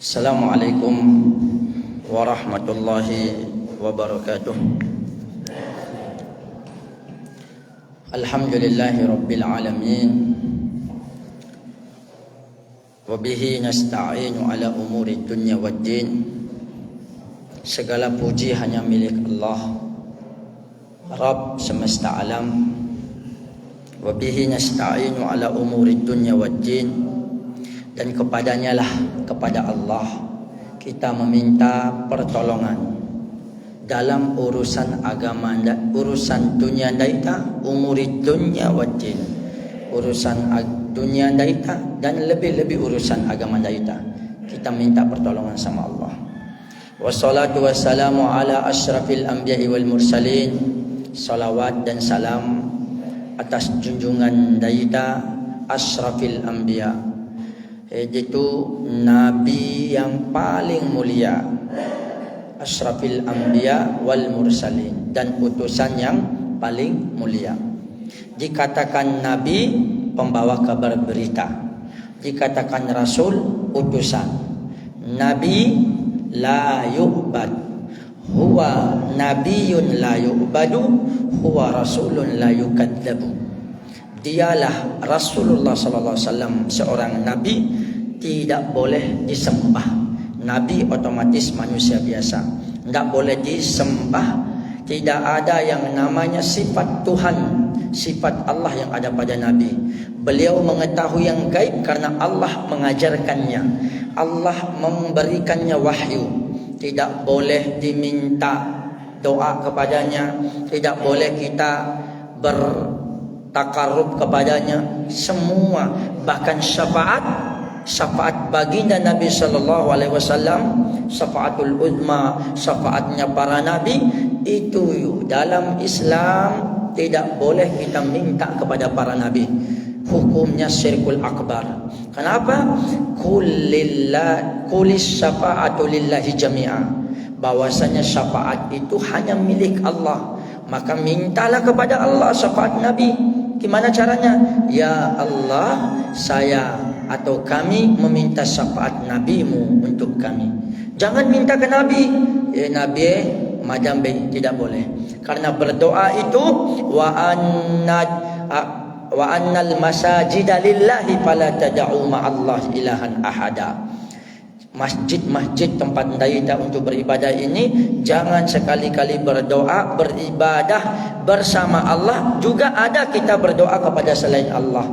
Assalamualaikum warahmatullahi wabarakatuh. Alhamdulillahi rabbil alamin. Wa bihi nasta'inu ala umuri dunya waddin. Segala puji hanya milik Allah, Rabb semesta alam. Wa bihi nasta'inu ala umuri dunya waddin. Dan kepadanya lah, kepada Allah kita meminta pertolongan dalam urusan agama, urusan dunia daita, umuri dunia wajin, urusan dunia daita dan lebih-lebih urusan agama daita. Kita minta pertolongan sama Allah. Wassalatu wassalamu ala asyrafil anbiya'i wal mursalin. Salawat dan salam atas junjungan daita asyrafil anbiya', yaitu Nabi yang paling mulia, asyrafil anbiya wal mursalin, dan utusan yang paling mulia. Dikatakan Nabi, pembawa kabar berita. Dikatakan Rasul, utusan. Nabi la yu'bad, huwa nabiyun la yu'badu, huwa rasulun la yukadzabu. Dialah Rasulullah sallallahu alaihi wasallam, seorang nabi, tidak boleh disembah. Nabi otomatis manusia biasa, tidak boleh disembah. Tidak ada yang namanya sifat Tuhan, sifat Allah yang ada pada Nabi. Beliau mengetahui yang gaib karena Allah mengajarkannya, Allah memberikannya wahyu. Tidak boleh diminta doa kepadanya, tidak boleh kita takarrub kepadanya. Semua, bahkan syafaat baginda Nabi sallallahu alaihi wasallam, syafaatul uzma, syafaatnya para nabi, itu dalam Islam tidak boleh kita minta kepada para nabi. Hukumnya syirkul akbar. Kenapa? Kulis syafaatu lillahi jami'a. Bahwasanya syafaat itu hanya milik Allah. Maka mintalah kepada Allah syafaat Nabi. Gimana caranya? Ya Allah, saya atau kami meminta syafaat Nabi-Mu untuk kami. Jangan minta ke Nabi. Nabi madam tidak boleh. Karena berdoa itu wa annal masajida lillahi fala tad'u ma'allahi ilahan ahada. Masjid-masjid tempat daita untuk beribadah ini, jangan sekali-kali berdoa, beribadah bersama Allah. Juga ada kita berdoa kepada selain Allah.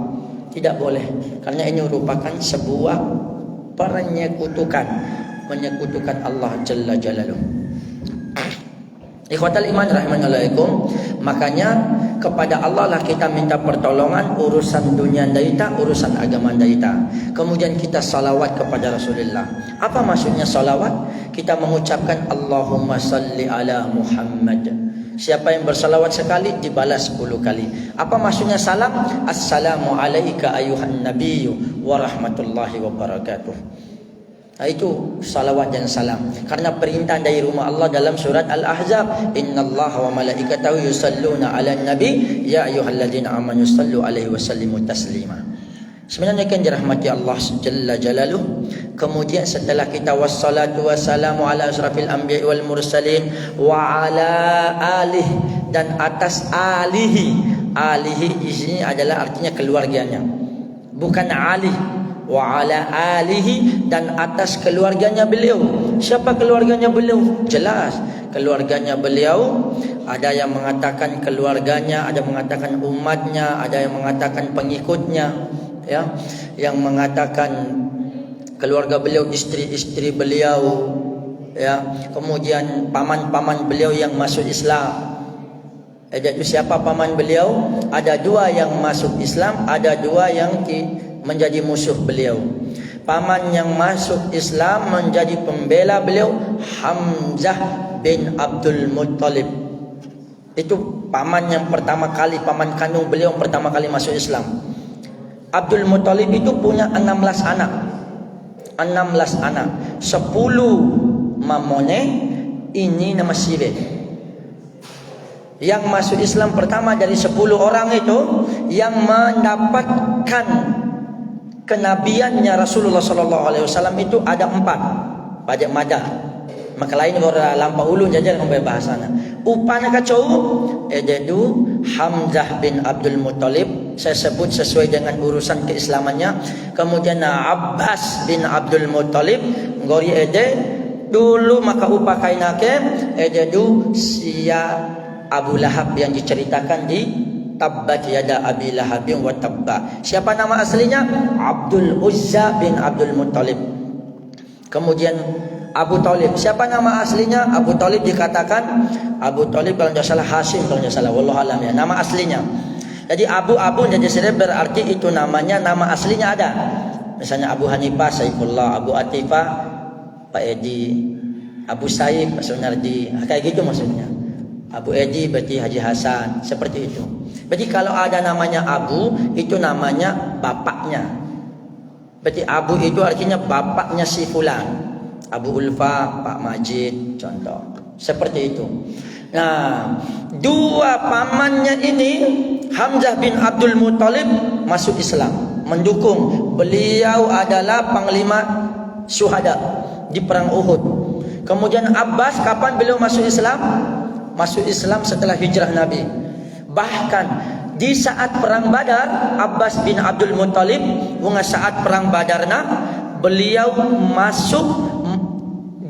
Tidak boleh. Karena ini merupakan sebuah penyekutukan, menyekutukan Allah Jalla Jalaluhu. Ikhwatal iman rahimanalaikum. Makanya kepada Allah lah kita minta pertolongan urusan dunia daita, urusan agama daita. Kemudian kita salawat kepada Rasulullah. Apa maksudnya salawat? Kita mengucapkan Allahumma salli ala Muhammad. Siapa yang bersalawat sekali dibalas 10 kali. Apa maksudnya salam? Assalamu alayka ayuhan nabiyyu wa rahmatullahi wa barakatuh. Itu salawat dan salam. Karena perintah dari rumah Allah dalam surat Al-Ahzab, innallaha wa malaikatahu yusalluna 'alan nabi ya ayyuhalladzina amanu sallu 'alaihi wa sallimu taslima. Sebenarnya kan dirahmati Allah Jalla Jalaluhu. Kemudian setelah kita wassalatu wassalamu ala asrafil anbiya wal mursalin wa ala alihi, dan atas alihi. Alihi di sini adalah artinya keluarganya, bukan alih. Wa ala alihi, dan atas keluarganya beliau. Siapa keluarganya beliau? Jelas keluarganya beliau. Ada yang mengatakan keluarganya, ada yang mengatakan umatnya, ada yang mengatakan pengikutnya, ya, yang mengatakan keluarga beliau, istri-istri beliau, ya, kemudian paman-paman beliau yang masuk Islam. Jadi siapa paman beliau? Ada 2 yang masuk Islam, ada 2 yang menjadi musuh beliau. Paman yang masuk Islam menjadi pembela beliau, Hamzah bin Abdul Muttalib. Itu paman yang pertama kali, paman kandung beliau yang pertama kali masuk Islam. Abdul Muttalib itu punya 16 anak. 16 anak. 10 mamone, ini nama Sibe. Yang masuk Islam pertama dari 10 orang itu, yang mendapatkan kenabiannya Rasulullah sallallahu alaihi wasallam itu ada 4 pajak madah. Maka lain orang lampau ulun jajar ngombe bahasana. Upana kacau ededu Hamzah bin Abdul Muttalib, saya sebut sesuai dengan urusan keislamannya. Kemudian Abbas bin Abdul Muttalib ngori ede dulu maka upakai nake ededu sia Abu Lahab yang diceritakan di Tabbat yada Abi Lahabin wa tabba. Siapa nama aslinya? Abdul Uzza bin Abdul Muttalib. Kemudian Abu Talib. Siapa nama aslinya? Abu Talib dikatakan Abu Talib kalau tidak salah Hashim, kalau tidak salah, wallahu alam ya. Nama aslinya. Jadi Abu jadi sendiri berarti itu namanya, nama aslinya ada. Misalnya Abu Hanifah Saifullah, Abu Atifah Pak Edi, Abu Saib Pak Sunardi, kayak gitu maksudnya. Abu Edi berarti Haji Hasan, seperti itu. Berarti kalau ada namanya Abu, itu namanya bapaknya. Berarti Abu itu artinya bapaknya si fulan. Abu Ulfa, Pak Majid, contoh. Seperti itu. Nah, dua pamannya ini, Hamzah bin Abdul Muttalib masuk Islam, mendukung. Beliau adalah panglima syuhada di perang Uhud. Kemudian Abbas, kapan beliau masuk Islam? Masuk Islam setelah hijrah Nabi. Bahkan di saat perang Badar, Abbas bin Abdul Muttalib, saat perang Badarna, beliau masuk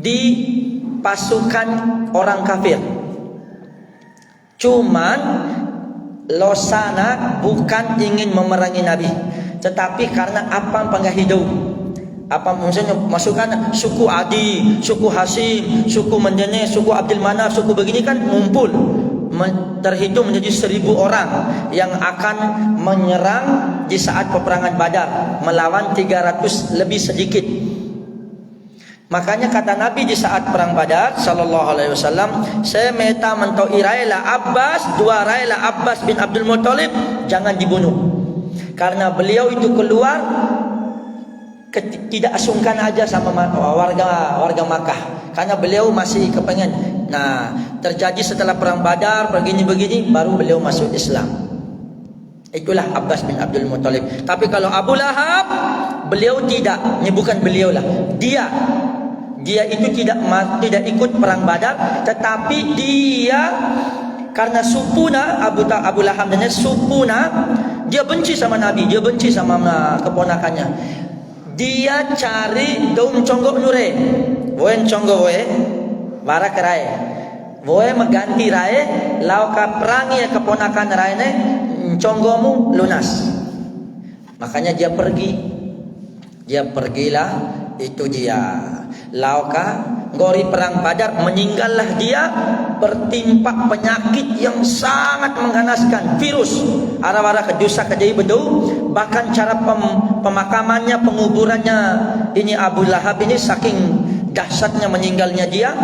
di pasukan orang kafir. Cuman losana bukan ingin memerangi Nabi, tetapi karena apa panggah hidup. Apa maksudnya? Masukkan suku Adi, suku Hasim, suku Mendene, suku Abdul Manaf, suku begini kan ngumpul, terhitung menjadi 1000 orang yang akan menyerang di saat peperangan Badar melawan 300 lebih sedikit. Makanya kata Nabi di saat perang Badar sallallahu alaihi wasallam, saya minta mentau iraila Abbas, dua raila Abbas bin Abdul Muttalib jangan dibunuh. Karena beliau itu keluar tidak sungkan aja sama warga Makkah. Karena beliau masih kepengen. Nah, terjadi setelah perang Badar begini-begini baru beliau masuk Islam. Itulah Abbas bin Abdul Muttalib. Tapi kalau Abu Lahab, beliau tidak, ini bukan beliau lah, dia itu tidak ikut perang Badar, tetapi dia karena supuna Abu Lahab dan supuna, dia benci sama Nabi, dia benci sama keponakannya. Dia cari daun conggok nure, boen conggok we, barak rai, boe mengganti rai, lau ka perangi keponakan rai ne, conggomu lunas. Makanya dia pergilah, itu dia. Lauka gori perang Badar, meninggallah dia bertimpa penyakit yang sangat mengganaskan, virus arah-arah kedusa kedai bedu. Bahkan cara pemakamannya, penguburannya ini Abu Lahab ini saking dahsyatnya meninggalnya dia,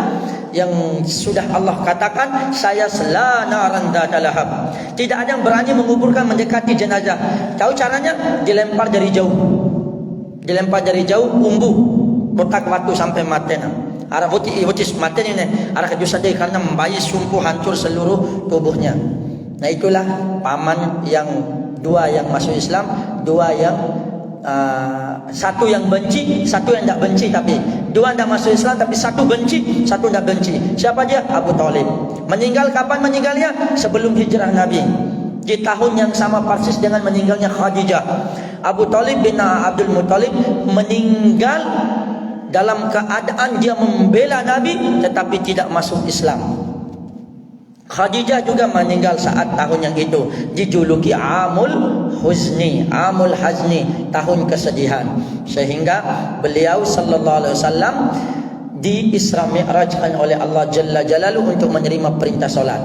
yang sudah Allah katakan saya selana randa lahab. Tidak ada yang berani menguburkan mendekati jenazah. Tahu caranya? Dilempar dari jauh umbu botak waktu sampai matena. Arah butis mati ini arah kejusan dia karena membayi sumpu hancur seluruh tubuhnya. Nah itulah paman yang dua yang masuk Islam, dua yang satu yang benci, satu yang tidak benci. Tapi dua tidak masuk Islam, tapi satu benci, satu tidak benci. Siapa dia? Abu Talib. Meninggal kapan meninggalnya? Sebelum hijrah Nabi, di tahun yang sama persis dengan meninggalnya Khadijah. Abu Talib bin Abdul Muttalib meninggal dalam keadaan dia membela Nabi tetapi tidak masuk Islam. Khadijah juga meninggal saat tahun yang itu, dijuluki Amul Huzni, Amul Hazni, tahun kesedihan. Sehingga beliau sallallahu alaihi wasallam di Isra Mi'rajkan oleh Allah Jalla Jalaluhu untuk menerima perintah solat.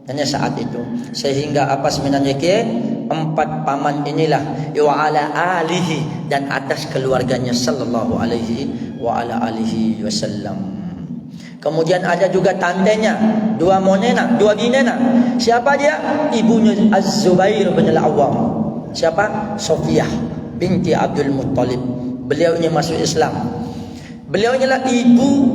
Hanya saat itu. Sehingga apa sebenarnya empat paman inilah wa ala alihi, dan atas keluarganya sallallahu alaihi wa ala alihi wasallam. Kemudian ada juga tandanya, dua binena. Siapa dia? Ibunya Az-Zubair bin Al-Awwam. Siapa? Sofiyah binti Abdul Muttalib. Beliau ini masuk Islam. Beliau inilah ibu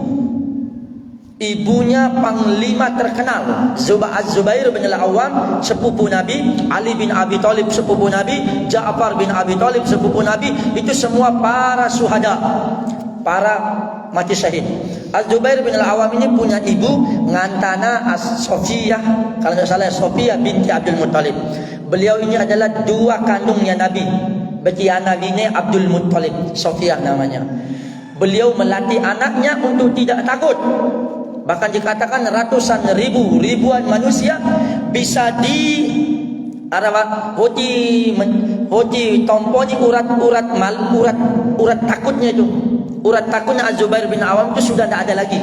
Ibunya panglima terkenal, Az-Zubair bin Al-Awwam, sepupu Nabi, Ali bin Abi Thalib, sepupu Nabi, Ja'far bin Abi Thalib, sepupu Nabi. Itu semua para syuhada, para mati syahid. Az-Zubair bin Al-Awwam ini punya ibu ngantana Sofiyah, kalau tidak salah Sofiyah binti Abdul Muttalib. Beliau ini adalah dua kandungnya Nabi. Betina Nabi ini Abdul Muttalib, Sofiyah namanya. Beliau melatih anaknya untuk tidak takut. Bahkan dikatakan ratusan ribuan manusia bisa di hoti tomponi urat takutnya itu. Urat takutnya Az-Zubair bin Awam itu sudah tidak ada lagi.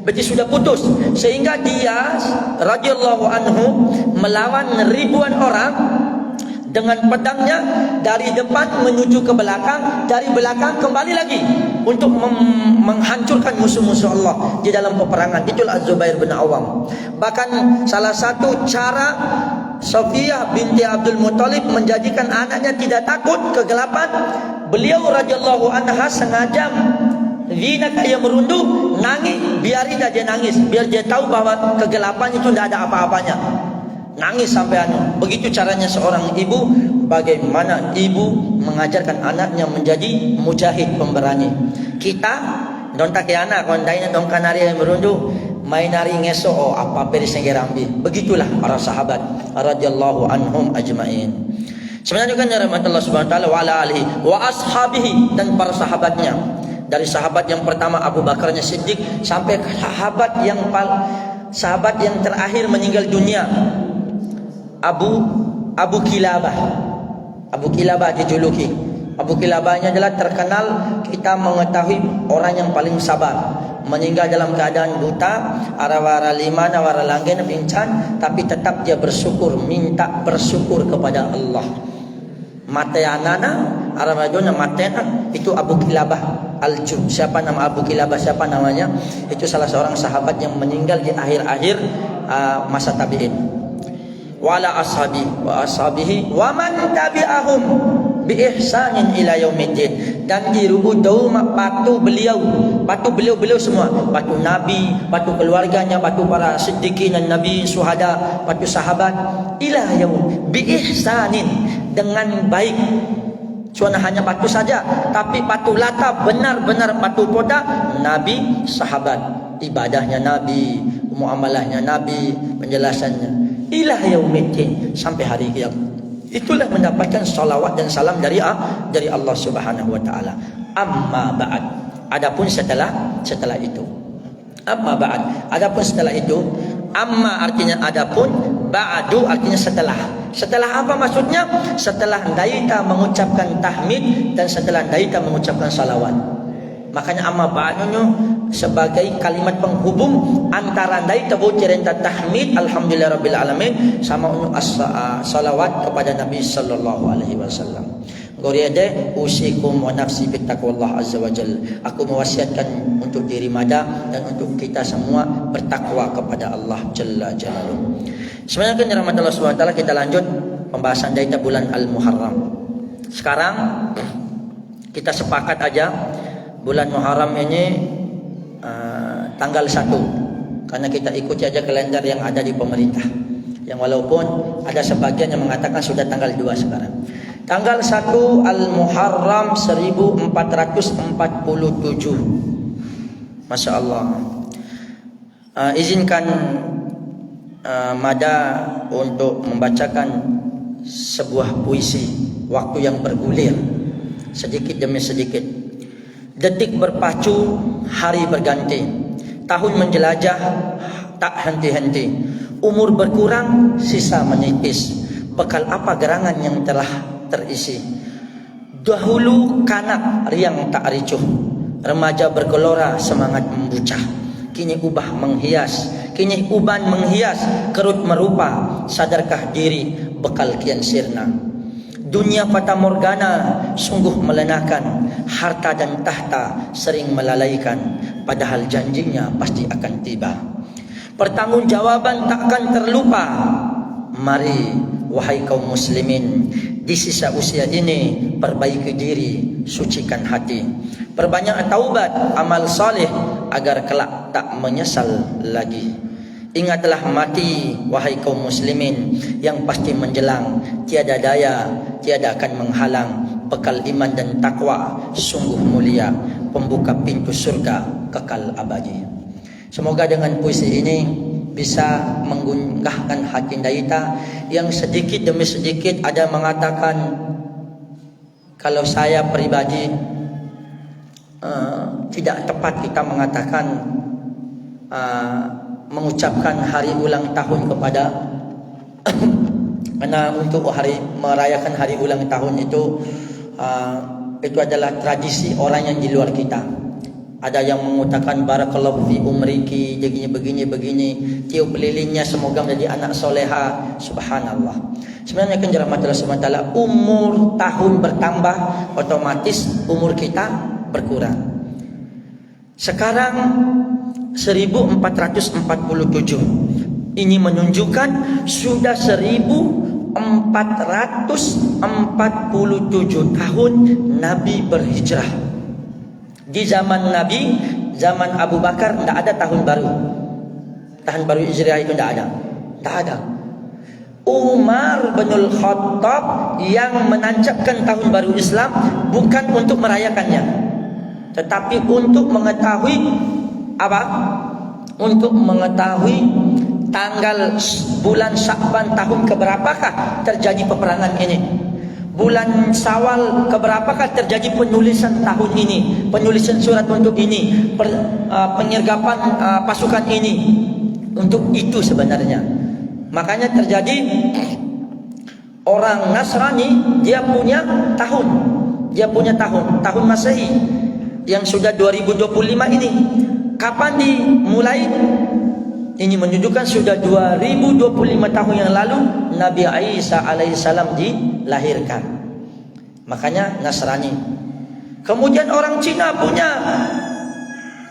Berarti sudah putus. Sehingga dia radhiyallahu anhu melawan ribuan orang dengan pedangnya dari depan menuju ke belakang, dari belakang kembali lagi untuk menghancurkan musuh-musuh Allah di dalam peperangan. Itulah Az-Zubair bin Awam. Bahkan salah satu cara Sofiyah binti Abdul Muttalib menjadikan anaknya tidak takut kegelapan, beliau radhiyallahu anha sengaja zina kayak merunduk, nangis, biarin aja nangis, biar dia tahu bahwa kegelapan itu tidak ada apa-apanya. Nangis sampai begitu caranya seorang ibu. Bagaimana ibu mengajarkan anaknya menjadi mujahid, pemberani. Kita don tak anak kondaina don kanari yang merunduk, main nari ngeso apa peris ngerambi. Begitulah para sahabat radhiyallahu anhum ajmain. Sebenarnya kan rahmatullah subhanahu wa taala wa ala alihi wa ashabihi, dan para sahabatnya. Dari sahabat yang pertama Abu Bakarnya Siddiq sampai sahabat yang terakhir meninggal dunia, Abu Kilabah. Abu Kilabah dijuluki. Abu Kilabahnya adalah terkenal, kita mengetahui orang yang paling sabar. Meninggal dalam keadaan buta, ara-wara lima, wara langgen, pingsan, tapi tetap dia bersyukur, minta bersyukur kepada Allah. Mateanana, ara-wajona mateana, itu Abu Kilabah Al-Jum. Siapa nama Abu Kilabah? Siapa namanya? Itu salah seorang sahabat yang meninggal di akhir-akhir masa tabi'in. Wala ashabihi wa man tabi'ahum bi ihsanin ila yaumiddin, dan dirubudu patu beliau semua, patu Nabi, patu keluarganya, patu para siddiqin dan Nabi, syuhada, patu sahabat, ila yaum bi ihsanin, dengan baik. Cuma hanya patu saja, tapi patu lata, benar-benar patu poda Nabi, sahabat, ibadahnya Nabi, muamalahnya Nabi, penjelasannya ila yaumiddin, sampai hari kiamat. Itulah mendapatkan salawat dan salam dari Allah Subhanahu wa taala. Amma ba'd, adapun setelah itu. Amma ba'd, adapun setelah itu. Amma artinya adapun, ba'du artinya setelah. Setelah apa maksudnya? Setelah daita mengucapkan tahmid dan setelah daita mengucapkan salawat. Makanya amma ba'dunya sebagai kalimat penghubung antara daita cerita tahmid alhamdulillahirabbil alamin sama salawat kepada Nabi sallallahu alaihi wasallam. Goriade usikum wa nafsi bittaqwallah azza wajal. Aku mewasiatkan untuk diri Mada dan untuk kita semua bertakwa kepada Allah jalla jalaluhu. Sebenarnya kan rahmatullah subhanahu wa taala, kita lanjut pembahasan daita bulan Al-Muharram. Sekarang kita sepakat aja bulan Muharram ini tanggal 1, karena kita ikuti aja kalender yang ada di pemerintah, yang walaupun ada sebagian yang mengatakan sudah tanggal 2 sekarang. Tanggal 1 Al-Muharram 1447. Masya Allah. Izinkan Mada untuk membacakan sebuah puisi, waktu yang bergulir sedikit demi sedikit. Detik berpacu, hari berganti, tahun menjelajah tak henti-henti, umur berkurang, sisa menipis, bekal apa gerangan yang telah terisi. Dahulu kanak riang tak ricuh, remaja bergelora semangat membucah. Kini ubah menghias, kini uban menghias, kerut merupa, sadarkah diri bekal kian sirna. Dunia fata morgana sungguh melenakan, harta dan tahta sering melalaikan, padahal janjinya pasti akan tiba. Pertanggungjawaban takkan terlupa. Mari wahai kaum muslimin, di sisa usia ini perbaiki diri, sucikan hati, perbanyak taubat, amal saleh, agar kelak tak menyesal lagi. Ingatlah mati, wahai kaum muslimin, yang pasti menjelang. Tiada daya, tiada akan menghalang. Bekal iman dan takwa sungguh mulia, pembuka pintu surga kekal abadi. Semoga dengan puisi ini bisa menggunggahkan hati Daita yang sedikit demi sedikit ada mengatakan, kalau saya pribadi tidak tepat kita mengatakan mengucapkan hari ulang tahun kepada karena untuk merayakan hari ulang tahun itu adalah tradisi orang yang di luar kita. Ada yang mengatakan barakallahu fi umriki, begini, tiup lilinnya semoga menjadi anak soleha. Subhanallah. Sebenarnya kan rahmatullah SWT, umur tahun bertambah, otomatis umur kita berkurang. Sekarang 1447. Ini menunjukkan sudah 1447 tahun Nabi berhijrah. Di zaman Nabi, zaman Abu Bakar tidak ada tahun baru. Tahun baru Hijriah itu tidak ada. Tak ada. Umar bin Khattab yang menancapkan tahun baru Islam bukan untuk merayakannya, tetapi untuk mengetahui apa? Untuk mengetahui tanggal bulan Sya'ban tahun keberapakah terjadi peperangan ini. Bulan Syawal keberapakah terjadi penulisan tahun ini, penulisan surat untuk ini, penyergapan pasukan ini. Untuk itu sebenarnya. Makanya terjadi orang Nasrani dia punya tahun Masehi yang sudah 2025 ini. Kapan dimulai? Ini menunjukkan sudah 2025 tahun yang lalu Nabi Isa alaihissalam dilahirkan. Makanya Nasrani. Kemudian orang Cina punya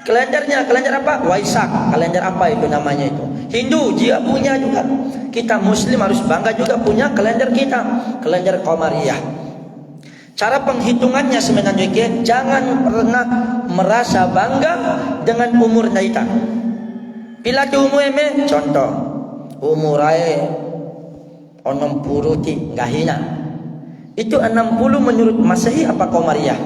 kalendernya, kalender apa? Waisak, kalender apa itu namanya itu. Hindu dia punya juga. Kita Muslim harus bangga juga punya kalender kita, kalender Qamariyah. Cara penghitungannya sebenarnya jangan pernah merasa bangga dengan umur Daita. Bila tu umur contoh umur ai 60 ti gahina. Itu 60 menurut Masehi apa Qamariyah?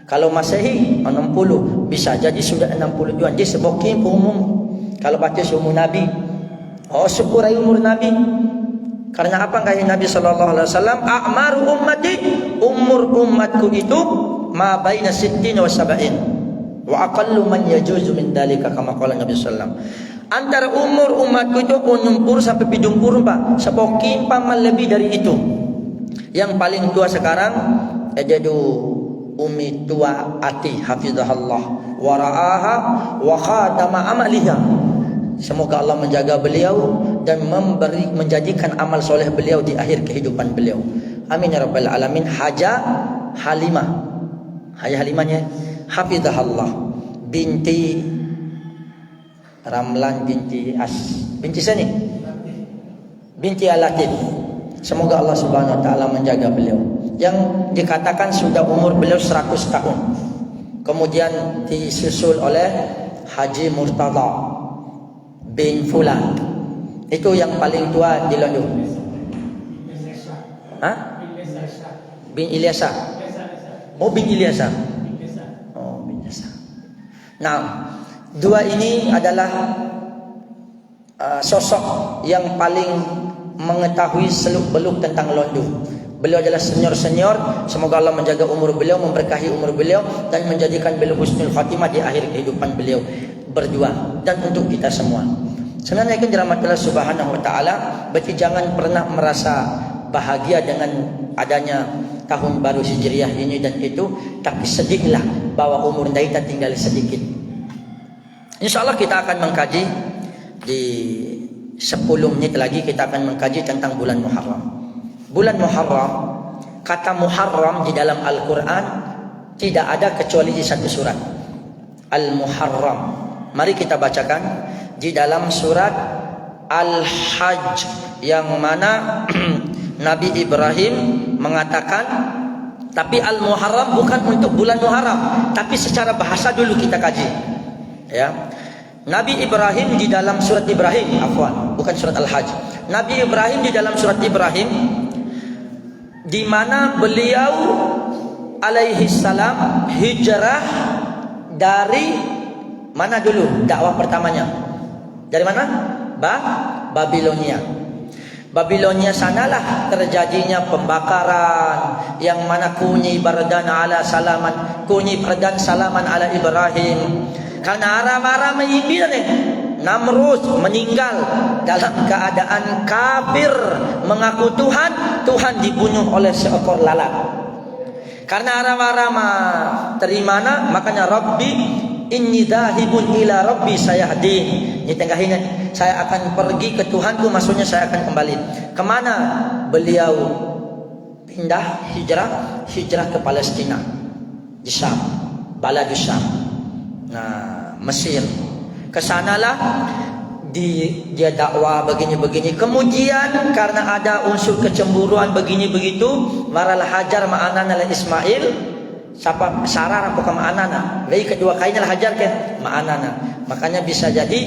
Kalau Masehi 60 bisa jadi sudah 60 juga. Dia sebokin umum. Kalau baca umur Nabi, syukur umur Nabi. Karena apa kata Nabi sallallahu alaihi wasallam, a'maru ummati, umur umatku itu ma baina 60 wa 70. Wa aqallu man yajuzu min dalika kama qala Nabi sallallahu. Antara umur umatku itu 60 sampai 70 Pak. Sepokin paman lebih dari itu. Yang paling tua sekarang ajadu umi tua ati hafizahullah wa ra'aha wa khatama amaliha. Semoga Allah menjaga beliau dan menjadikan amal soleh beliau di akhir kehidupan beliau. Amin ya rabbal alamin. Haja Halimahnya hafizahullah binti Ramlan binti Sani binti Al-Latif. Semoga Allah Subhanahu wa taala menjaga beliau. Yang dikatakan sudah umur beliau 100 tahun. Kemudian disusul oleh Haji Murtada bin Fulan. Itu yang paling tua di London. Bin Ilyasa. Bin Ilyasa. Bin Ilyasa. Nah, dua ini adalah sosok yang paling mengetahui seluk-beluk tentang London. Beliau adalah senior. Semoga Allah menjaga umur beliau, memberkahi umur beliau dan menjadikan beliau husnul khatimah di akhir kehidupan beliau berdua dan untuk kita semua. Sebenarnya kan dirahmati Allah Subhanahu wa taala, berarti jangan pernah merasa bahagia dengan adanya tahun baru Hijriah ini dan itu, tapi sedihlah bahwa umur Daita tinggal sedikit. Insyaallah kita akan mengkaji di 10 menit lagi kita akan mengkaji tentang bulan Muharram. Bulan Muharram, kata Muharram di dalam Al-Quran tidak ada kecuali di satu surat, Al-Muharram. Mari kita bacakan di dalam surat Al-Hajj, yang mana Nabi Ibrahim mengatakan, tapi Al-Muharram bukan untuk bulan Muharram, tapi secara bahasa dulu kita kaji. Ya. Nabi Ibrahim di dalam surat Ibrahim, afwan, bukan surat Al-Hajj. Nabi Ibrahim di dalam surat Ibrahim, di mana beliau alaihi salam hijrah dari mana dulu dakwah pertamanya? Dari mana? Babilonia. Babilonia sanalah terjadinya pembakaran, yang mana kunyi bardan ala salaman, kunyi bardan salaman ala Ibrahim. Karena Arab-Arab menyimpil Namrud meninggal dalam keadaan kafir, mengaku Tuhan, Tuhan dibunuh oleh seekor lalat. Karena Arab-Arab terimana, makanya Rabbi inni dhahibun ila Rabbi sayahdin. Di tengah ini saya akan pergi ke Tuhanku, maksudnya saya akan kembali. Kemana? Beliau pindah, hijrah ke Palestina, di Syam, Baladus Syam. Nah, Mesir. Kesanalah dia dakwah begini-begini. Kemudian karena ada unsur kecemburuan begini begitu, maralah hajar ma'anana la Ismail. Siapa Sarah apakah ma'anana? Lagi kedua kalinya lah hajar ke ma'anana. Makanya bisa jadi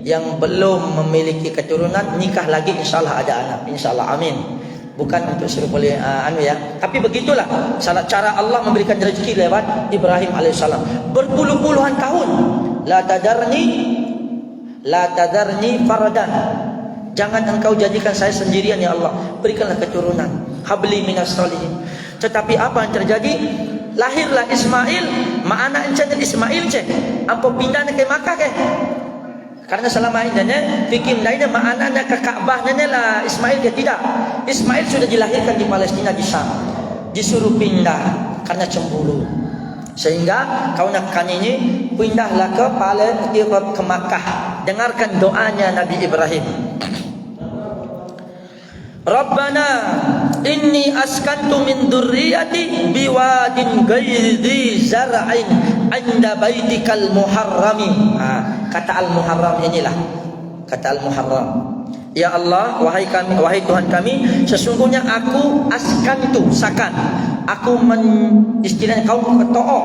yang belum memiliki keturunan nikah lagi, insyaallah ada anak. Insyaallah, amin. Bukan untuk suruh boleh ya. Tapi begitulah salah cara Allah memberikan rezeki lewat Ibrahim alaihissalam. Berpuluh-puluhan tahun. La tadarni fardan. Jangan engkau jadikan saya sendirian ya Allah. Berikanlah keturunan. Habli minas solihin. Tetapi apa yang terjadi? Lahirlah Ismail. Ma'ana encana Ismail cek. Ampo pindah ke Makkah ke? Karena selama ini fikir lainnya maknanya ke Ka'bah lah Ismail dia tidak. Ismail sudah dilahirkan di Palestina, di Syam. Disuruh pindah karena cemburu. Sehingga kau nak kan ini pindahlah ke Makkah. Dengarkan doanya Nabi Ibrahim. Rabbana inni askantu min dzurriyyati biwadin ghairi dzi zar'in 'inda baitikal muharrami. Kata al-muharram inilah. Kata al-muharram. Ya Allah, wahai Tuhan kami, sesungguhnya aku askantu sakan. Aku istilahnya kaum peto'o.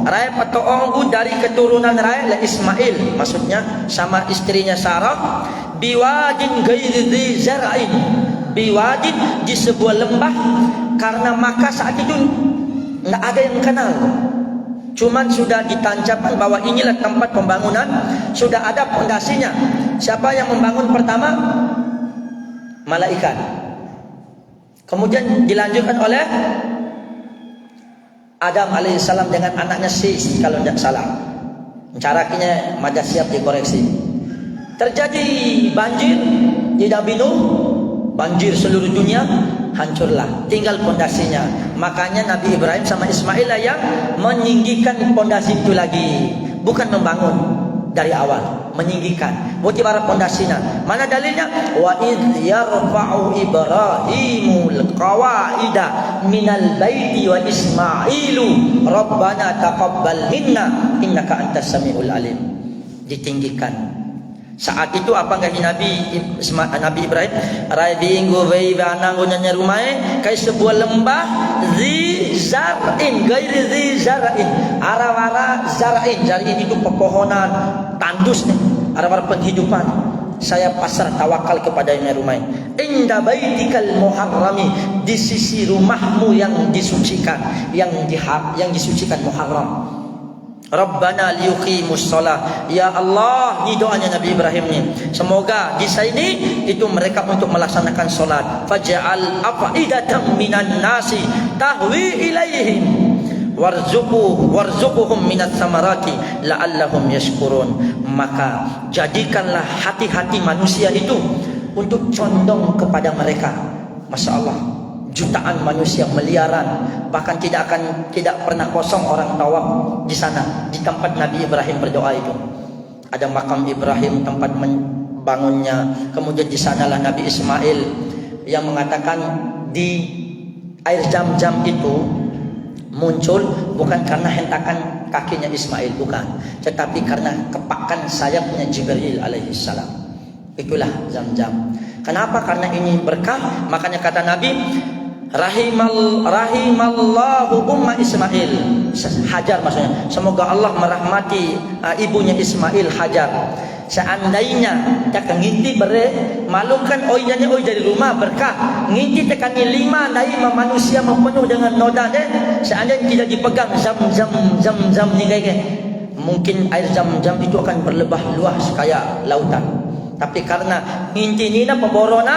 Raya peto'o dari keturunan raya la Ismail. Maksudnya sama istrinya Sarah. Biwadin ghairi dzi zar'in. Biwadin, di sebuah lembah. Karena maka saat itu tidak ada yang kenal, cuman sudah ditancapkan bahwa inilah tempat pembangunan, sudah ada pondasinya. Siapa yang membangun pertama? Malaikat. Kemudian dilanjutkan oleh Adam alaihissalam dengan anaknya Sis, kalau tidak salah. Carakinya madah siap dikoreksi. Terjadi banjir di Nabi Nuh, banjir seluruh dunia, hancurlah, tinggal pondasinya. Makanya Nabi Ibrahim sama Ismail lah yang meninggikan pondasi itu lagi, bukan membangun dari awal, meninggikan. Buat ibarat pondasinya. Mana dalilnya? Wa idh yarfa'u Ibrahimul qawaida minal baiti wa Ismailu rabbana taqabbal minna innaka antas samiul alim. Ditinggikan. Saat itu apa nggak Nabi Ibrahim radinggo wei banangunnya rumah kai sebuah lembah zi zar'in gairi zi zar'in arawara zar'in. Zar'in itu pepohonan tandus nih, arawara penghidupan. Saya pasrah tawakal kepada rumah. Inda baitikal muharrami, di sisi rumahmu yang disucikan, yang disucikan muharram. Rabbana liyuqimus shalah. Ya Allah, ini doanya Nabi Ibrahim ni. Semoga di sini itu mereka untuk melaksanakan solat. Faj'al af'idatan minan nasi tahwi ilaihim warzuquhum minat samarati la'allahum yashkurun. Maka jadikanlah hati-hati manusia itu untuk condong kepada mereka. Masya Allah, jutaan manusia, miliaran, bahkan tidak pernah kosong orang tawaf di sana, di tempat Nabi Ibrahim berdoa itu. Ada makam Ibrahim, tempat membangunnya. Kemudian di sanalah Nabi Ismail yang mengatakan di air Zam-Zam itu muncul bukan karena hentakan kakinya Ismail, bukan, tetapi karena kepakan sayapnya Jibril alaihissalam. Itulah Zam-Zam. Kenapa? Karena ini berkah. Makanya kata Nabi, rahimallahu umma Ismail. Hajar maksudnya. Semoga Allah merahmati ibunya Ismail, Hajar. Seandainya tak nginti bere malukan oinya oi dari rumah berkah nginti tekan 5 dai manusia mempenuh dengan noda deh. Seandainya tidak dipegang zam ni kayak mungkin air zam itu akan berlebah luas kayak lautan. Tapi karena nginti nina pemborona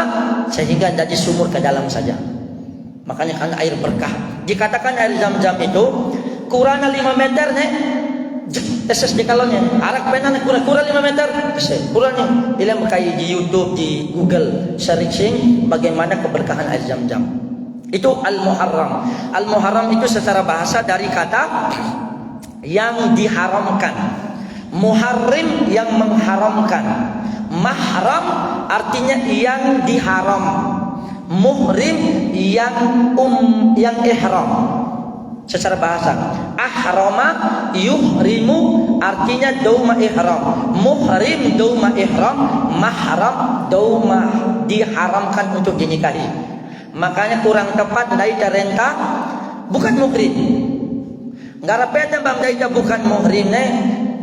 sehingga jadi sumur ke dalam saja. Makanya karena air berkah. Dikatakan air zam-zam itu kurangnya 5 meter nih. Teses di kalonnya. Arak pena kurang 5 meter. Kurangnya. Dia berkait di YouTube, di Google searching bagaimana keberkahan air zam-zam. Itu al-muharram. Al-muharram itu secara bahasa dari kata yang diharamkan. Muharrim yang mengharamkan. Mahram artinya yang diharam. Muhrim yang ihram. Secara bahasa ahrama yuhrimu artinya dauma ihram, muhrim dauma ihram, mahram dauma diharamkan untuk dinikahi. Makanya kurang tepat dari renta bukan muhrim. Ngarepnya bang daita bukan muhrim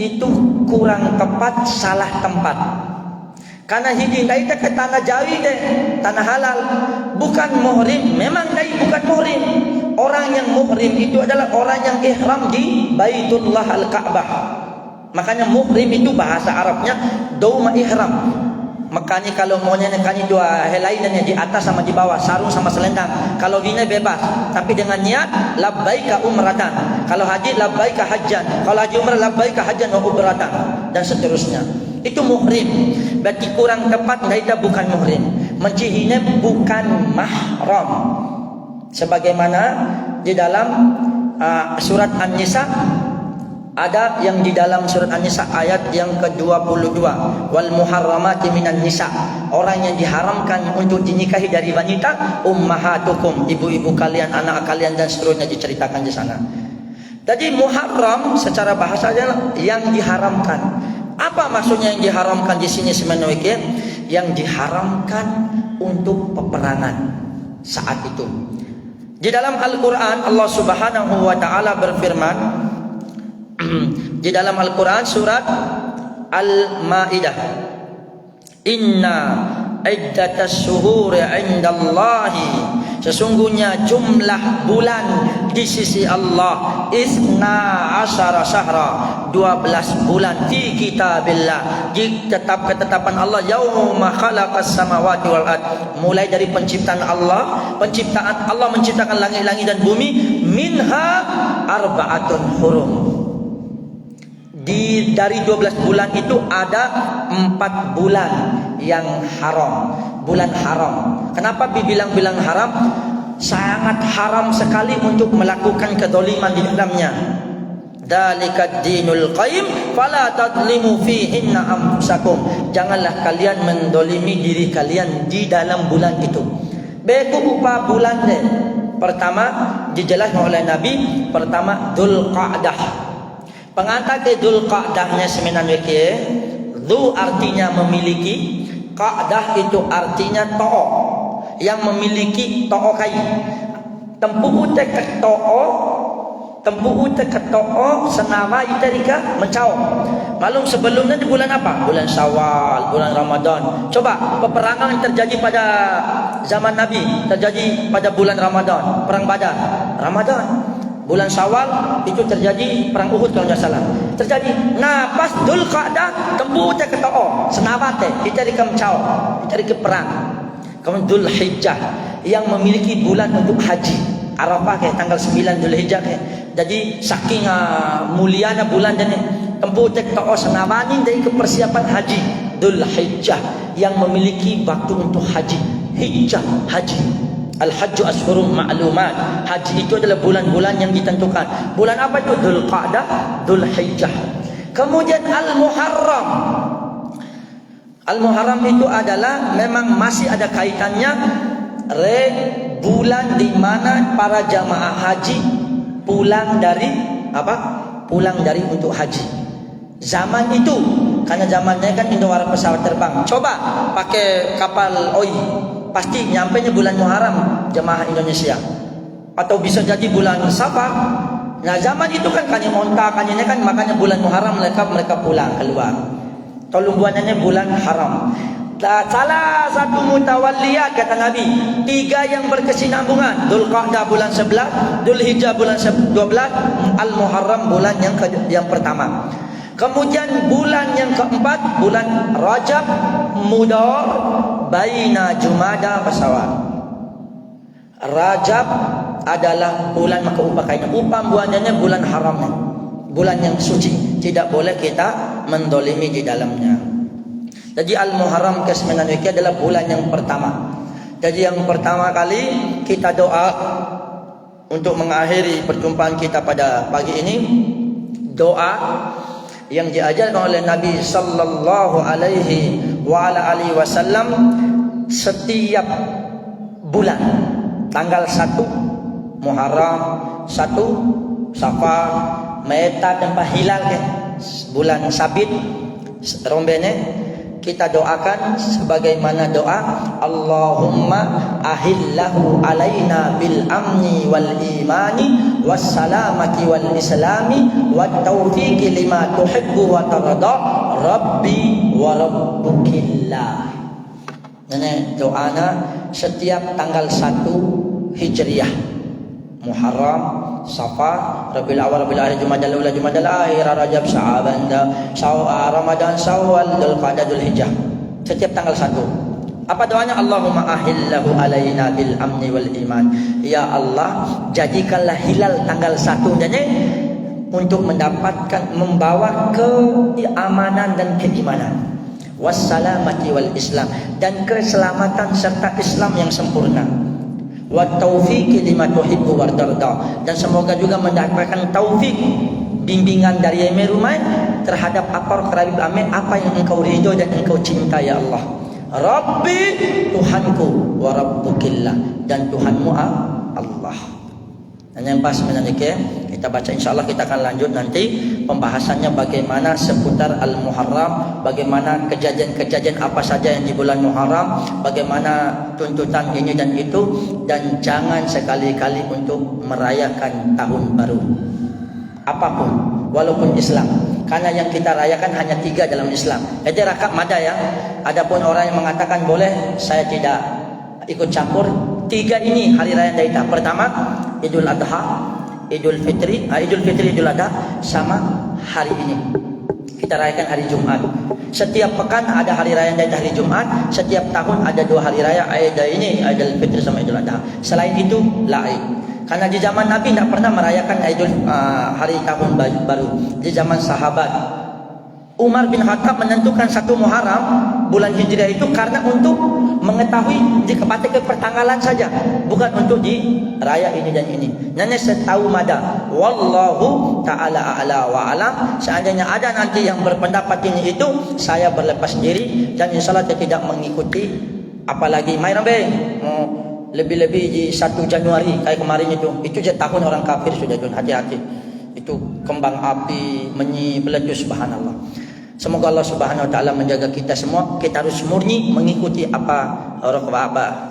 itu kurang tepat, salah tempat. Karena hiding daita ke tanah Jawi deh, tanah halal, bukan muhrim. Memang dai bukan muhrim. Orang yang muhrim itu adalah orang yang ihram di Baitullah Al-Ka'bah. Makanya muhrim itu bahasa Arabnya dauma ihram. Makanya kalau maunya kan dua helainan di atas sama di bawah, sarung sama selendang. Kalau gini bebas, tapi dengan niat labbaika umratan. Kalau haji labbaika hajjan. Kalau haji umrah labbaika hajjan wa umratan dan seterusnya. Itu muhrim. Berarti kurang tepat kita bukan muhrim. Mencihinya bukan mahram. Sebagaimana di dalam surat An-Nisa ada yang di dalam surat An-Nisa ayat yang ke-22 wal muharramati minan nisa, orang yang diharamkan untuk dinikahi dari wanita ummahatukum, ibu-ibu kalian, anak kalian dan seterusnya diceritakan di sana. Jadi muharram secara bahasa adalah yang diharamkan. Apa maksudnya yang diharamkan di sini sebenarnya? Yang diharamkan untuk peperangan saat itu. Di dalam Al-Quran Allah Subhanahu wa Ta'ala berfirman di dalam Al-Quran surat Al-Ma'idah, Inna iddatas syuhuri indallahi, sesungguhnya jumlah bulan di sisi Allah isna asyara syahra, 12 bulan fi kitabillah, di ketetapan Allah, yauma khalaqas samawati wal ard, mulai dari penciptaan Allah menciptakan langit-langit dan bumi, minha arba'atun hurum. Dari 12 bulan itu ada 4 bulan yang haram, bulan haram. Kenapa dibilang-bilang haram? Sangat haram sekali untuk melakukan kedoliman di dalamnya. Dalikad dinul qayyim fala tadlimu fihinna anfusakum. Janganlah kalian mendolimi diri kalian di dalam bulan itu. Beku upa bulan deh. Pertama dijelaskan oleh Nabi, pertama Dzulqa'dah. Pengantar ke Dzulqa'dahnya sebenarnya Dzu artinya memiliki, Qa'dah itu artinya to'o, yang memiliki to'o kai. Tempuh utek ke to'o senawa iterika mencau. Malum sebelumnya di bulan apa? Bulan Syawal, bulan Ramadan. Coba peperangan yang terjadi pada zaman Nabi, terjadi pada bulan Ramadan, perang Badar, Ramadan. Bulan Syawal itu terjadi perang Uhud kalau tidak salah. Terjadi. Nah, pas Dzulqa'dah tempuh utek ke to'o senawa teh iterika mencau, iterika perang. Kemudian Dzulhijjah yang memiliki bulan untuk haji. Arafah ke tanggal 9 Dzulhijjah ke. Jadi saking mulianya bulan ini tempuh utek to'o senawani dari kepersiapan haji. Dzulhijjah yang memiliki waktu untuk haji. Hijjah, haji. Al-Hajju Ashhurun Ma'lumat. Haji itu adalah bulan-bulan yang ditentukan. Bulan apa itu? Dzulqa'dah, Dzulhijjah. Kemudian Al-Muharram. Al-Muharram itu adalah memang masih ada kaitannya bulan di mana para jamaah haji pulang dari apa? Pulang dari untuk haji. Zaman itu, karena zamannya kan Indonesia pesawat terbang. Coba pakai kapal OI, pasti nyampainya bulan Muharram jemaah Indonesia. Atau bisa jadi bulan Safar, Nah zaman itu kan kani onta, kani ini kan makanya bulan Muharram mereka pulang keluar. Tolong buanannya bulan haram. Salah satu mutawalliyat kata Nabi, 3 yang berkesinambungan. Dzulqa'dah bulan 11, Dzulhijjah bulan 12, Al-Muharram bulan yang pertama. Kemudian bulan yang keempat, bulan Rajab Mudhar baina Jumada Syawal. Rajab adalah bulan maka upakainya. Upam bulannya bulan haram, bulan yang suci. Tidak boleh kita mendolimi di dalamnya. Jadi Al-Muharram ke-9 adalah bulan yang pertama. Jadi yang pertama kali kita doa untuk mengakhiri perjumpaan kita pada pagi ini. Doa yang diajarkan oleh Nabi sallallahu alaihi wasallam setiap bulan. Tanggal 1 Muharram, 1 Safar, Meta tanpa hilal ke bulan sabit rombene kita doakan sebagaimana doa Allahumma ahillahu alaina bil amni wal imani was salamati wal islami wat taufiqi lima tuhibbu wa tarda rabbi wa rabbukillah. Ini doana setiap tanggal 1 Hijriah, Muharram, Safar, Rabiul Awal, Rabiul Akhir, Jumadal Ula, Jumadal Akhir, Rajab, Sya'ban, Ramadan, Syawal, Dzulqa'dah, Dzulhijjah. Setiap tanggal 1. Apa doanya? Allahumma ahillahu alaina bil amni wal iman. Ya Allah, jadikanlah hilal tanggal 1 dan untuk mendapatkan membawa keamanan dan keimanan. Wassalamati wal Islam, dan keselamatan serta Islam yang sempurna. Wa taufiqi lima tuhibbu wa tarda, dan semoga juga mendapatkan taufik bimbingan dari rumah terhadap apa yang engkau ridho dan engkau cinta ya Allah. Rabbi, Tuhanku, wa rabbukillah, dan Tuhanmu Allah. Dan yang pas menanike kita baca, insyaallah kita akan lanjut nanti pembahasannya bagaimana seputar Al-Muharram, bagaimana kejadian-kejadian apa saja yang di bulan Muharram, bagaimana tuntutan ini dan itu, dan jangan sekali-kali untuk merayakan tahun baru apapun walaupun Islam, karena yang kita rayakan hanya 3 dalam Islam. Jadi rakab mada ya. Adapun orang yang mengatakan boleh, saya tidak ikut campur. 3 ini hari raya Daita. Pertama Idul Adha, Idul Fitri, Idul Adha, sama hari ini kita rayakan hari Jumat. Setiap pekan ada hari raya Daita hari Jumat. Setiap tahun ada 2 hari raya, ada ini Idul Fitri sama Idul Adha. Selain itu lain. Karena di zaman Nabi tidak pernah merayakan hari tahun baru. Di zaman sahabat Umar bin Khattab menentukan 1 Muharram bulan Hijriah itu karena untuk mengetahui di pertanggalan saja, bukan untuk di raya ini dan ini. Nenek setahu mada, wallahu taala a'la wa alam. Seandainya ada nanti yang berpendapat ini itu, saya berlepas diri dan insyaallah saya tidak mengikuti. Apalagi main rambe lebih-lebih di 1 Januari kayak kemarin itu je tahun orang kafir sudah. Hati-hati, itu kembang api meletus, subhanallah. Semoga Allah Subhanahu wa taala menjaga kita semua. Kita harus murni mengikuti apa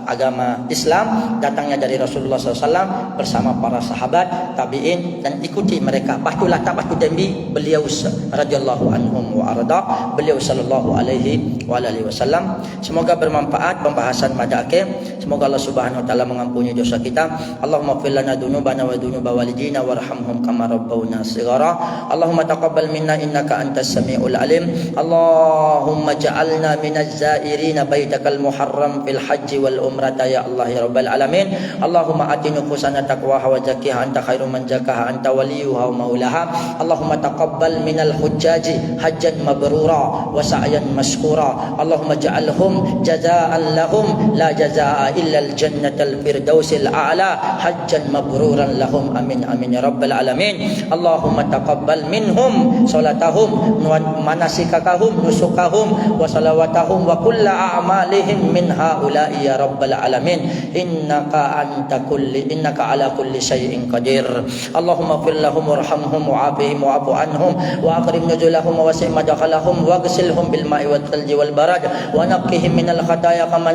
agama Islam datangnya dari Rasulullah SAW bersama para sahabat, tabi'in, dan ikuti mereka. Patulah tak patuh dembi beliau radhiyallahu anhum wa arda, beliau sallallahu alaihi wa alihi wasallam. Semoga bermanfaat pembahasan pada akhir. Semoga Allah Subhanahu wa taala mengampuni dosa kita. Allahumma ighfir lana dzunubana wa dzunuba walidina warhamhum kama rabbawna shighara. Allahumma taqabbal minna innaka antas samiul alim. Allahumma ja'alna minaz zairina baitakal muharram fil hajji wal umrata ya Allah ya rabbal alamin. Allahumma ati nufusana taqwaha wa zakkiha anta khairu man zakkaha anta waliyuha wa maulaha. Allahumma taqabbal minal hujjaji hajjan mabrura wa sa'yan mashkura. Allahumma ja'alhum jazaa'an lahum la jazaa'a illa al jannatal firdausil a'la hajjan mabruran lahum amin amin ya rabbal alamin. Allahumma taqabbal minhum salatahum wa manasikakahum nusukahum wa salawatahum wa kulla a'malihim minha haula'i ya rabbal alamin innaka ala kulli syai'in qadir. Allahumma fir lahum warhamhum wa'afihim wa'fu anhum wa akrim nuzulahum wa wasi' madkhalahum waghsilhum bil ma'i wat thalji wal barad wa naqqihim minal khataaya kama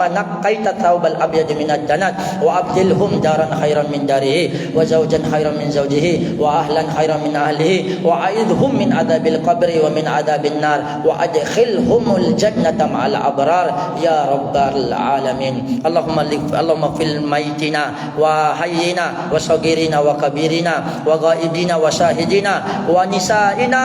naqqaita thawbal abyad minad danat wa abdilhum daran khairan min darihi wa zawjan khairan min zawjihi wa ahlan khairan min ahlihi wa a'idhum min adzabil qabri wa min adzabin nar wa adkhilhumul jannata ma'al abrar ya rabbal alamin. Allahumma fil maitina wa hayyina wa sagirina wa kabirina wa ghaibina wa syahidina wa nisaina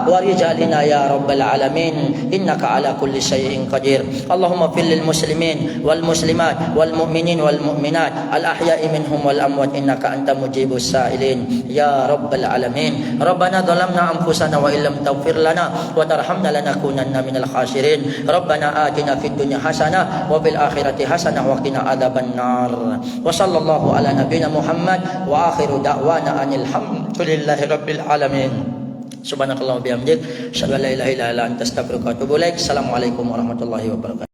wa rijalina ya rabbal alamin innaka ala kulli syai'in qadir. Allahumma fil lil muslimin wal muslimat wal mu'minin wal mu'minat al ahya'i minhum wal amwat innaka anta mujibus sa'ilin ya rabbal alamin. Rabbana dhalamna anfusana wa illam taghfir lana wa tarhamna lanakunanna minal khasirin. Rabbana atina fid dunya hasanah wa fil akhirati hasanah wa qina adzaban nar. Wa sallallahu ala nabiyyina Muhammad wa akhiru da'wana anil hamdulillahi rabbil alamin. Subhanakallahumma bihamdik asyhadu an la ilaha illa anta astaghfiruka wa atubu ilaik. Assalamualaikum warahmatullahi wabarakatuh.